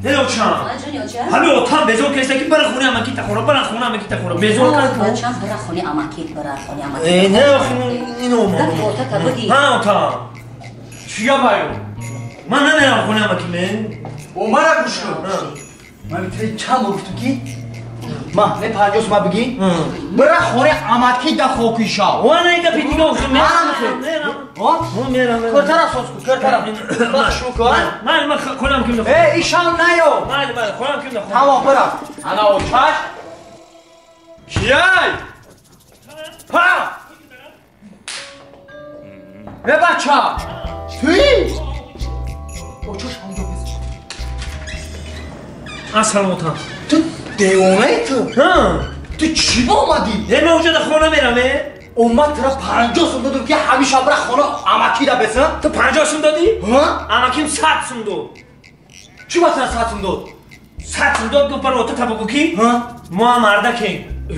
نلوچان همه اوتان بزرگ کسی که برای خونه اماکی تخورا برای خونه اماکی تخورا بزرگ کن بچه‌م برای خونه اماکی نه اینو ها اوتان چیا باید من نمیرم خونه اماکی من اومدم گوش کن من میتونی چند بگفتو کی؟ ما نه پنجاس ما بگی؟ برای خونه اماکی دا خوکیشا وانا اینکه پیدیگه اوشون میرم میرم کرتر اساس کن کرتر بخشو کن من خونم کم نخونم ایشان نیو بله خونم کم نخونم تمام برم انا اوچاش کیای پا به بچه توی اوچاش همونجا بزن اصلا اوتان تو دیوانه تو ها تو چی با اومدی؟ من اونجا در خونه میرمه اومد ترا 50 سوم دادم که همیشه برای خونه اماکی دا بسن تو 50 سوم دادی؟ ها؟ اماکیم 100 سوم داد چی مثلا 100 سوم داد؟ 100 سوم داد گفت برای اوتا تبگو کی؟ ها؟ ما مرده کیم